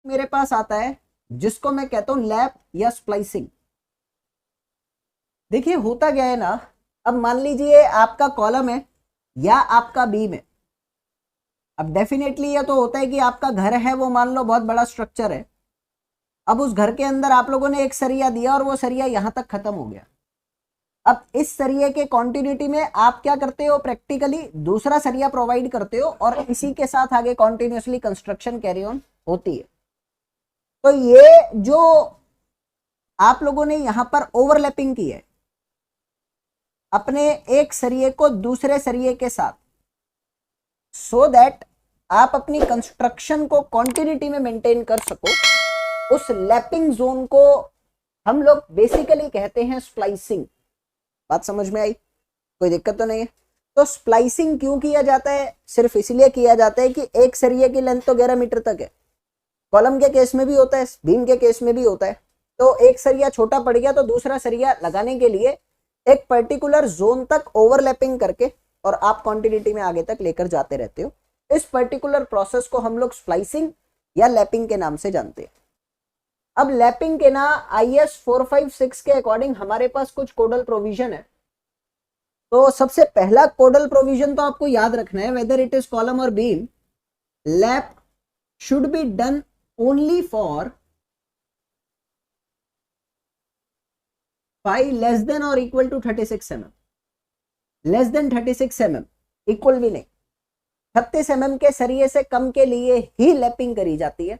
मेरे पास आता है जिसको मैं कहता हूं लैप या स्प्लाइसिंग। देखिए होता क्या है ना, अब मान लीजिए आपका कॉलम है या आपका बीम है। अब डेफिनेटली ये तो होता है कि आपका घर है, वो मान लो बहुत बड़ा स्ट्रक्चर है। अब उस घर के अंदर आप लोगों ने एक सरिया दिया और वो सरिया यहां तक खत्म हो गया। अब इस सरिये के कॉन्टिन्यूटी में आप क्या करते हो, प्रैक्टिकली दूसरा सरिया प्रोवाइड करते हो और इसी के साथ आगे कॉन्टिन्यूसली कंस्ट्रक्शन कैरी ऑन होती है। तो ये जो आप लोगों ने यहां पर ओवरलैपिंग की है अपने एक सरिये को दूसरे सरिये के साथ, सो दैट आप अपनी कंस्ट्रक्शन को कॉन्टिन्यूटी में मेंटेन कर सको, उस लैपिंग जोन को हम लोग बेसिकली कहते हैं स्प्लाइसिंग। बात समझ में आई? कोई दिक्कत तो नहीं है? तो स्प्लाइसिंग क्यों किया जाता है? सिर्फ इसलिए किया जाता है कि एक सरिये की लेंथ तो 11 मीटर तक है। कॉलम के केस में भी होता है, बीम के केस में भी होता है। तो एक सरिया छोटा पड़ गया तो दूसरा सरिया लगाने के लिए एक पर्टिकुलर जोन तक ओवरलैपिंग करके और आप कॉन्टिन्यूटी में आगे तक लेकर जाते रहते हो। इस पर्टिकुलर प्रोसेस को हम लोग स्प्लाइसिंग या लैपिंग के नाम से जानते हैं। अब लैपिंग के ना IS 456 के अकॉर्डिंग हमारे पास कुछ कोडल प्रोविजन है। तो सबसे पहला कोडल प्रोविजन तो आपको याद रखना है, वेदर इट इज कॉलम और beam, lap should be done only for phi less than or equal to 36 mm, less than 36 mm, equal भी नहीं, 36 mm के सरिये से कम के लिए ही लैपिंग करी जाती है।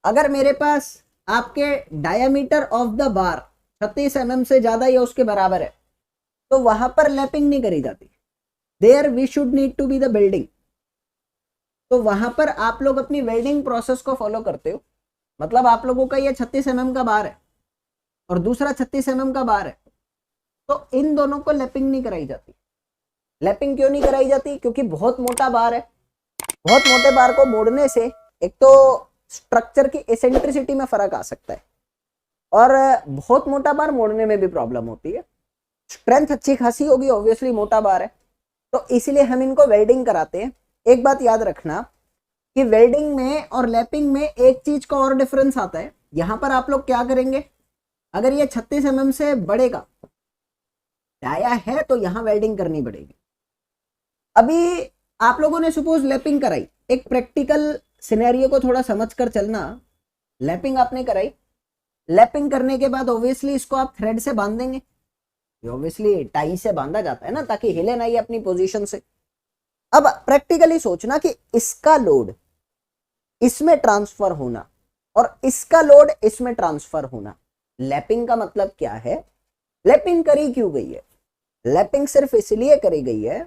अगर मेरे पास आपके diameter of the bar 36 mm से ज्यादा या उसके बराबर है तो वहां पर लैपिंग नहीं करी जाती। There we should need to be the building. तो वहां पर आप लोग अपनी वेल्डिंग प्रोसेस को फॉलो करते हो। मतलब आप लोगों का ये 36 mm का बार है और दूसरा 36 mm का बार है, तो इन दोनों को लैपिंग नहीं कराई जाती। लैपिंग क्यों नहीं कराई जाती? क्योंकि बहुत मोटा बार है। बहुत मोटे बार को मोड़ने से एक तो स्ट्रक्चर की एसेंट्रिसिटी में फर्क आ सकता है और बहुत मोटा बार मोड़ने में भी प्रॉब्लम होती है। स्ट्रेंथ अच्छी खासी होगी, ऑब्वियसली मोटा बार है, तो इसलिए हम इनको वेल्डिंग कराते हैं। एक बात याद रखना कि वेल्डिंग में और लैपिंग में एक चीज का और डिफरेंस आता है। यहां पर आप लोग क्या करेंगे, अगर ये 36 mm से बड़े का डाया है तो यहां वेल्डिंग करनी पड़ेगी। अभी आप लोगों ने सपोज लैपिंग कराई, एक प्रैक्टिकल सिनेरियो को थोड़ा समझ कर चलना। लैपिंग आपने कराई, लैपिंग करने के बाद ऑब्वियसली इसको आप थ्रेड से बांध देंगे। ऑब्वियसली टाई से बांधा जाता है ना, ताकि हिले ना ये अपनी पोजीशन से। अब प्रैक्टिकली सोचना कि इसका लोड इसमें ट्रांसफर होना और इसका लोड इसमें ट्रांसफर होना, लैपिंग का मतलब क्या है? लैपिंग करी क्यों गई है? लैपिंग सिर्फ इसलिए करी गई है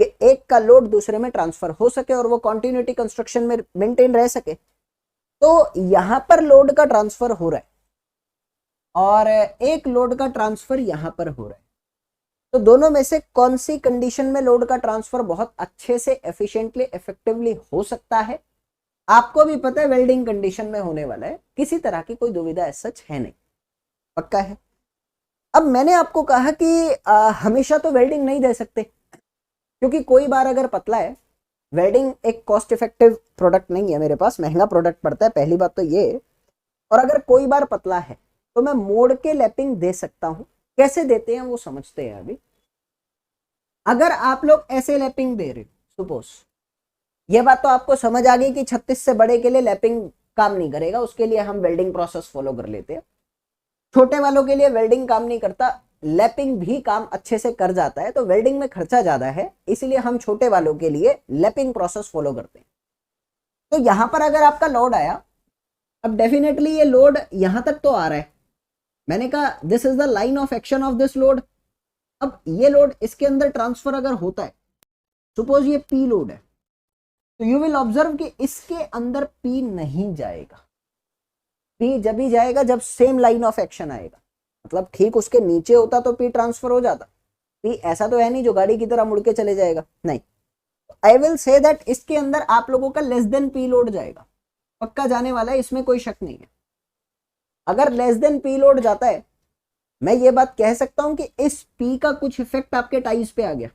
कि एक का लोड दूसरे में ट्रांसफर हो सके और वो कॉन्टिन्यूटी कंस्ट्रक्शन में मेंटेन रह सके। तो यहां पर लोड का ट्रांसफर हो रहा है और एक लोड का ट्रांसफर यहां पर हो रहा है। तो दोनों में से कौन सी कंडीशन में लोड का ट्रांसफर बहुत अच्छे से एफिशिएंटली इफेक्टिवली हो सकता है? आपको भी पता है वेल्डिंग कंडीशन में होने वाला है, किसी तरह की कोई दुविधा ऐसा सच है नहीं, पक्का है। अब मैंने आपको कहा कि हमेशा तो वेल्डिंग नहीं दे सकते, क्योंकि कोई बार अगर पतला है, वेल्डिंग एक कॉस्ट इफेक्टिव प्रोडक्ट नहीं है मेरे पास, महंगा प्रोडक्ट पड़ता है, पहली बात तो ये। और अगर कोई बार पतला है तो मैं मोड़ के लैपिंग दे सकता हूं। कैसे देते हैं वो समझते हैं अभी। अगर आप लोग ऐसे लैपिंग दे रहे हो, सपोज ये बात तो आपको समझ आ गई कि 36 से बड़े के लिए लैपिंग काम नहीं करेगा, उसके लिए हम वेल्डिंग प्रोसेस फॉलो कर लेते हैं। छोटे वालों के लिए वेल्डिंग काम नहीं करता, लैपिंग भी काम अच्छे से कर जाता है। तो वेल्डिंग में खर्चा ज्यादा है, इसलिए हम छोटे वालों के लिए लैपिंग प्रोसेस फॉलो करते हैं। तो यहां पर अगर आपका लोड आया, अब डेफिनेटली ये लोड यहां तक तो आ रहा है, मैंने कहा this is the line of action of this load. अब ये लोड इसके अंदर ट्रांसफर अगर होता है, सपोज ये P लोड है, तो यू विल ऑब्जर्व कि इसके अंदर P नहीं जाएगा। P जब ही जाएगा जब सेम लाइन ऑफ एक्शन आएगा, मतलब ठीक उसके नीचे होता तो P ट्रांसफर हो जाता। P ऐसा तो है नहीं जो गाड़ी की तरह मुड़ के चले जाएगा, नहीं। आई विल से दैट इसके अंदर आप लोगों का लेस देन P लोड जाएगा, पक्का जाने वाला है, इसमें कोई शक नहीं है। अगर लेस देन P लोड जाता है, मैं ये बात कह सकता हूं कि इस P का कुछ इफेक्ट आपके टाइल्स पे आ गया।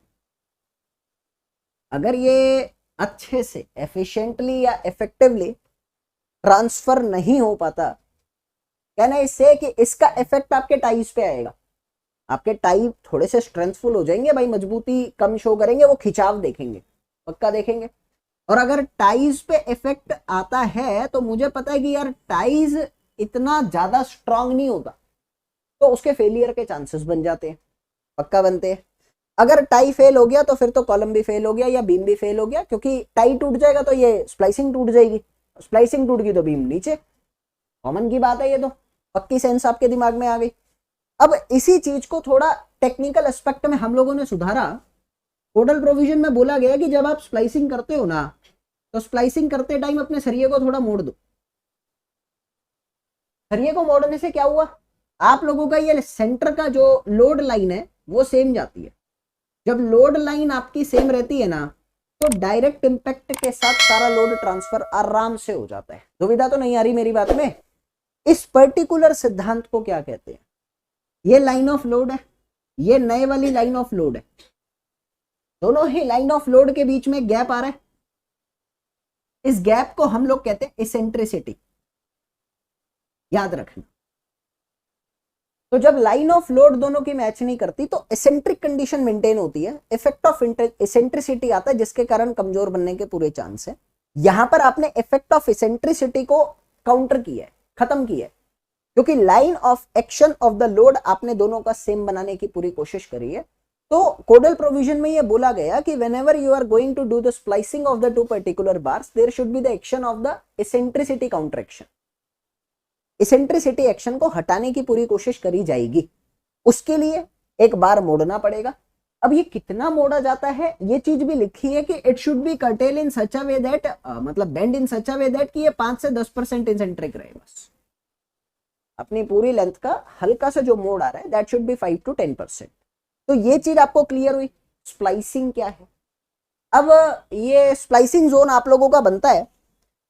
अगर ये अच्छे से एफिशिएंटली या इफेक्टिवली ट्रांसफर नहीं हो पाता, कहना इससे कि इसका इफेक्ट आपके टाइज पे आएगा। आपके टाई थोड़े से स्ट्रेंथफुल हो जाएंगे भाई, मजबूती कम शो करेंगे, वो खिंचाव देखेंगे, पक्का देखेंगे। और अगर टाइज पे इफेक्ट आता है तो मुझे पता है कि यार टाइज इतना ज्यादा स्ट्रांग नहीं होता, तो उसके फेलियर के चांसेस बन जाते हैं, पक्का बनते हैं। अगर टाई फेल हो गया तो फिर तो कॉलम भी फेल हो गया या बीम भी फेल हो गया, क्योंकि टाई टूट जाएगा तो ये स्प्लाइसिंग टूट जाएगी, स्प्लाइसिंग टूट गई तो बीम नीचे, कॉमन की बात है ये तो, पक्की सेंस आपके दिमाग में आ गई। अब इसी चीज को थोड़ा टेक्निकल एस्पेक्ट में हम लोगों ने सुधारा। कोडल प्रोविजन में बोला गया कि जब आप स्प्लाइसिंग करते हो ना, तो स्प्लाइसिंग करते टाइम अपने सरिये को थोड़ा मोड़ दो। सरिये को मोड़ने से क्या हुआ, आप लोगों का ये सेंटर का जो लोड लाइन है वो सेम जाती है। जब लोड लाइन आपकी सेम रहती है ना, तो डायरेक्ट इंपैक्ट के साथ सारा लोड ट्रांसफर आराम से हो जाता है। दुविधा तो नहीं आ रही मेरी बात में? इस पर्टिकुलर सिद्धांत को क्या कहते हैं? ये लाइन ऑफ लोड है, ये नए वाली लाइन ऑफ लोड है, दोनों ही लाइन ऑफ लोड के बीच में गैप आ रहा है। इस गैप को हम लोग कहते हैं इसेंट्रिसिटी, याद रखना। तो जब लाइन ऑफ लोड दोनों की मैच नहीं करती तो इसेंट्रिक कंडीशन मेंटेन होती है, इफेक्ट ऑफ इसेंट्रिसिटी आता है, जिसके कारण कमजोर बनने के पूरे चांस है। यहां पर आपने इफेक्ट ऑफ इसेंट्रिसिटी को काउंटर किया है, खत्म किया है, क्योंकि line of action of the load आपने दोनों का सेम बनाने की पूरी कोशिश करी है। तो कोडल प्रोविजन में यह बोला गया कि whenever you are going to do the splicing of the two particular bars, there should be the action of the eccentricity counteraction. Eccentricity action को हटाने की पूरी कोशिश करी जाएगी, उसके लिए एक बार मोड़ना पड़ेगा। अब ये कितना मोड़ा जाता है ये चीज भी लिखी है कि it should be curtail in such a way that, मतलब bend in such a way that कि ये 5 से 10% इंसेंट्रिक रहे, बस अपनी पूरी लेंथ का हल्का सा जो मोड़ आ रहा है दैट शुड बी 5 to 10%। तो ये चीज आपको क्लियर हुई। स्प्लाइसिंग क्या है? अब ये स्प्लाइसिंग जोन आप लोगों का बनता है,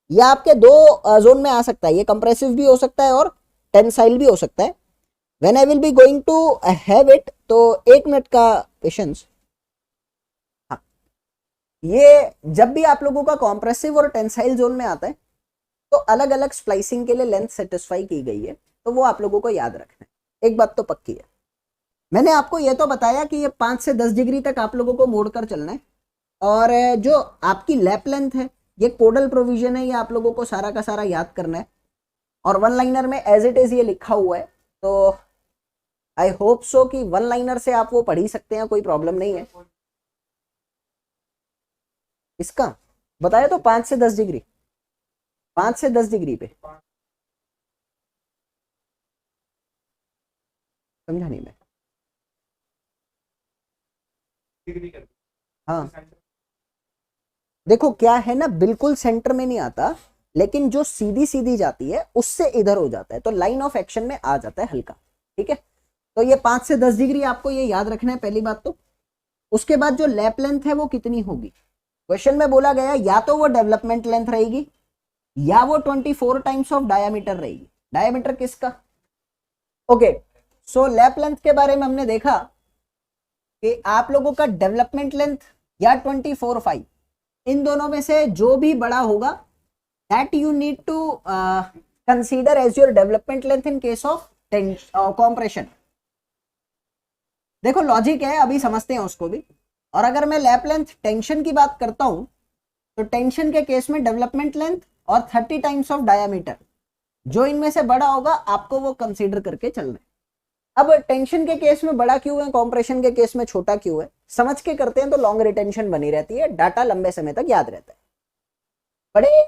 या आपके दो जोन में आ सकता है, ये कंप्रेसिव भी हो सकता है और टेंसाइल भी हो सकता है। When I will be going to have it, तो 1 मिनट का पेशेंस। हाँ, ये जब भी आप लोगों का कॉम्प्रेसिव और टेंसाइल जोन में आता है तो अलग अलग स्प्लाइसिंग के लिए लेंथ सेटिस्फाई की गई है, तो वो आप लोगों को याद रखना है। एक बात तो पक्की है, मैंने आपको ये तो बताया कि ये 5 से 10 डिग्री तक आप लोगों को मोड़कर चलना है, और जो आपकी लैप लेंथ है ये कोडल प्रोविजन है, ये आप लोगों को सारा का सारा याद करना है, और वन लाइनर में एज इट इज ये लिखा हुआ है, तो आई होप सो कि वन लाइनर से आप वो पढ़ ही सकते हैं, कोई प्रॉब्लम नहीं है। इसका बताया तो 5 से 10 डिग्री, 5 से 10 डिग्री पे, समझा नहीं मैं? हाँ देखो क्या है ना, बिल्कुल सेंटर में नहीं आता, लेकिन जो सीधी सीधी जाती है उससे इधर हो जाता है, तो लाइन ऑफ एक्शन में आ जाता है हल्का, ठीक है। तो ये 5 से 10 डिग्री आपको ये याद रखना है, पहली बात तो। उसके बाद जो लैप लेंथ है वो कितनी होगी? क्वेश्चन में बोला गया या तो वो डेवलपमेंट लेंथ रहेगी या वो 24 टाइम्स ऑफ डायामीटर रहेगी। डायामीटर किसका? ओके, सो लैप लेंथ के बारे में हमने देखा कि आप लोगों का डेवलपमेंट लेंथ या 24/5, इन दोनों में से जो भी बड़ा होगा that you need to consider as your development length in case of compression. देखो लॉजिक है, अभी समझते हैं उसको भी। और अगर मैं लैप लेंथ टेंशन की बात करता हूं तो टेंशन के केस में डेवलपमेंट लेंथ और 30 टाइम्स ऑफ डायामीटर, जो इनमें से बड़ा होगा आपको वो कंसीडर करके चलना है। अब टेंशन के केस में बड़ा क्यों है, कॉम्प्रेशन के केस में छोटा क्यों है, समझ के करते हैं तो लॉन्ग रिटेंशन बनी रहती है, डाटा लंबे समय तक याद रहता है। बड़े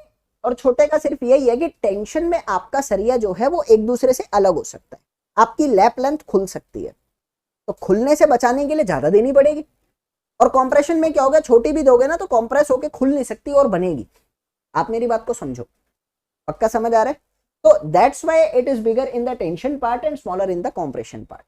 और छोटे का सिर्फ यही है कि टेंशन में आपका सरिया जो है वो एक दूसरे से अलग हो सकता है, आपकी लैप लेंथ खुल सकती है, तो खुलने से बचाने के लिए ज्यादा देनी पड़ेगी। और कॉम्प्रेशन में क्या होगा, छोटी भी दोगे ना तो कॉम्प्रेस होकर खुल नहीं सकती और बनेगी। आप मेरी बात को समझो, पक्का समझ आ रहा है? तो that's why it is bigger in the tension part and smaller in the compression part.